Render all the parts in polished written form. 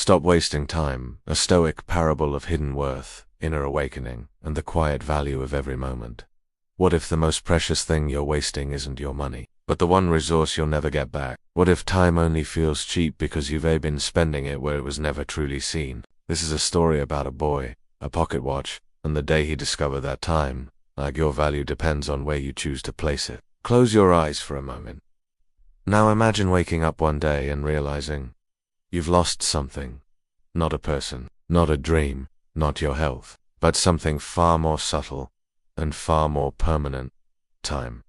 Stop Wasting Time, a stoic parable of hidden worth, inner awakening, and the quiet value of every moment. What if the most precious thing you're wasting isn't your money, but the one resource you'll never get back? What if time only feels cheap because you've been spending it where it was never truly seen? This is a story about a boy, a pocket watch, and the day he discovered that time, like your value, depends on where you choose to place it. Close your eyes for a moment. Now imagine waking up one day and realizing you've lost something. Not a person, not a dream, not your health, but something far more subtle and far more permanent: time.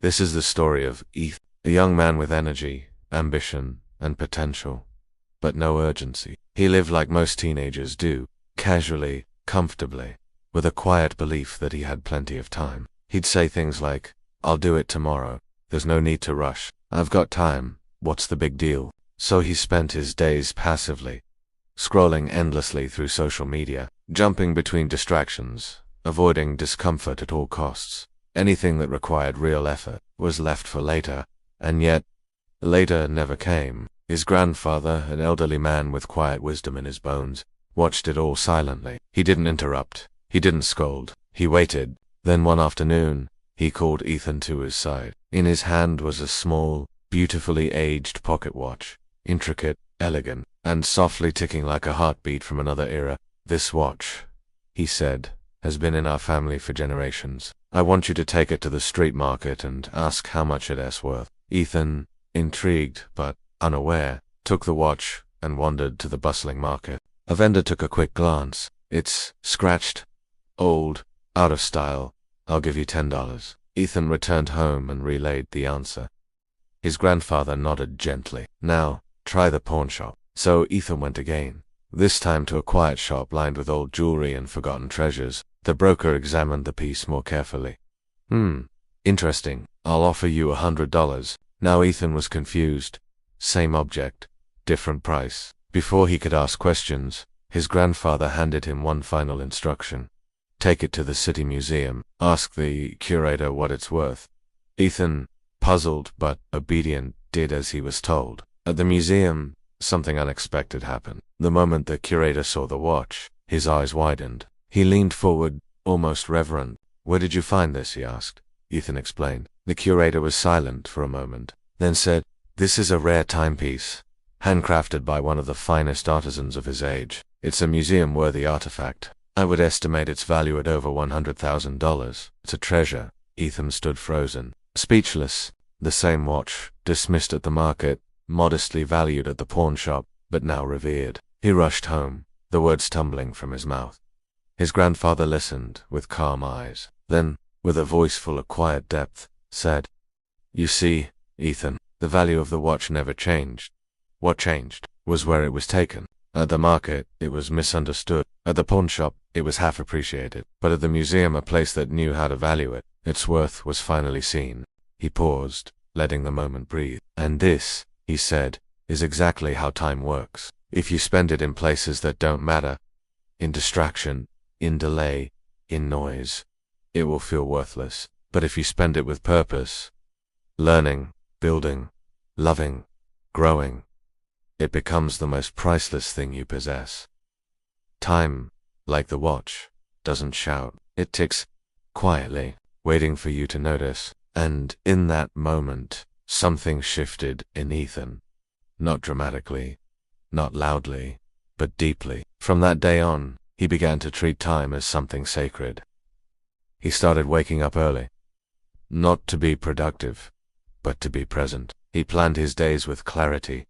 This is the story of Ethan, a young man with energy, ambition, and potential, but no urgency. He lived like most teenagers do, casually, comfortably, with a quiet belief that he had plenty of time. He'd say things like, "I'll do it tomorrow. There's no need to rush. I've got time. What's the big deal?" So he spent his days passively, scrolling endlessly through social media, jumping between distractions, avoiding discomfort at all costs. Anything that required real effort was left for later, and yet, later never came. His grandfather, an elderly man with quiet wisdom in his bones, watched it all silently. He didn't interrupt. He didn't scold. He waited. Then one afternoon, he called Ethan to his side. In his hand was a small, beautifully aged pocket watch, intricate, elegant, and softly ticking like a heartbeat from another era. "This watch," he said, "has been in our family for generations. I want you to take it to the street market and ask how much it's worth." Ethan, intrigued but unaware, took the watch and wandered to the bustling market. A vendor took a quick glance. "It's scratched, old, out of style. I'll give you $10. Ethan returned home and relayed the answer. His grandfather nodded gently. "Now, try the pawn shop." So Ethan went again, this time to a quiet shop lined with old jewelry and forgotten treasures. The broker examined the piece more carefully. Interesting. I'll offer you $100. Now Ethan was confused. Same object, different price. Before he could ask questions, his grandfather handed him one final instruction. "Take it to the city museum. Ask the curator what it's worth." Ethan, puzzled but obedient, did as he was told. At the museum, something unexpected happened. The moment the curator saw the watch, his eyes widened. He leaned forward, almost reverent. "Where did you find this?" he asked. Ethan explained. The curator was silent for a moment, then said, "This is a rare timepiece, handcrafted by one of the finest artisans of his age. It's a museum-worthy artifact. I would estimate its value at over $100,000. It's a treasure." Ethan stood frozen, speechless. The same watch, dismissed at the market, modestly valued at the pawn shop, but now revered. He rushed home, the words tumbling from his mouth. His grandfather listened with calm eyes. Then, with a voice full of quiet depth, said, "You see, Ethan, the value of the watch never changed. What changed was where it was taken. At the market, it was misunderstood. At the pawn shop, it was half appreciated. But at the museum, a place that knew how to value it, its worth was finally seen." He paused, letting the moment breathe. "And this," he said, "is exactly how time works. If you spend it in places that don't matter, in distraction, in delay, in noise, it will feel worthless. But if you spend it with purpose, learning, building, loving, growing, it becomes the most priceless thing you possess." Time, like the watch, doesn't shout. It ticks quietly, waiting for you to notice. And in that moment, something shifted in Ethan. Not dramatically, not loudly, but deeply. From that day on, he began to treat time as something sacred. He started waking up early. Not to be productive, but to be present. He planned his days with clarity.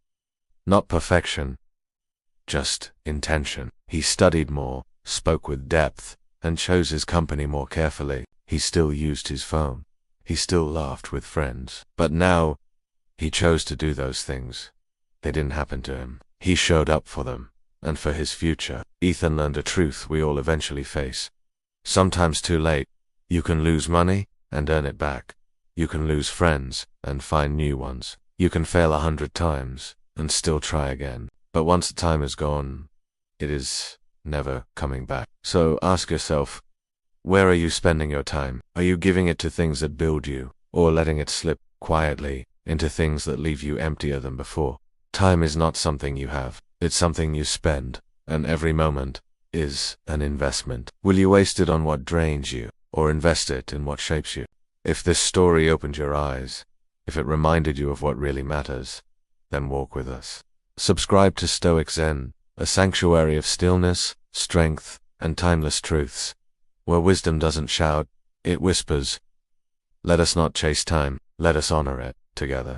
Not perfection, just intention. He studied more, spoke with depth, and chose his company more carefully. He still used his phone. He still laughed with friends. But now, he chose to do those things. They didn't happen to him. He showed up for them, and for his future. Ethan learned a truth we all eventually face. Sometimes too late. You can lose money and earn it back. You can lose friends and find new ones. You can fail 100 times and still try again. But once the time is gone, it is never coming back. So ask yourself, where are you spending your time? Are you giving it to things that build you, or letting it slip quietly into things that leave you emptier than before? Time is not something you have. It's something you spend, and every moment is an investment. Will you waste it on what drains you, or invest it in what shapes you? If this story opened your eyes, if it reminded you of what really matters, then walk with us. Subscribe to Stoic Zen, a sanctuary of stillness, strength, and timeless truths, where wisdom doesn't shout, it whispers. Let us not chase time, let us honor it together.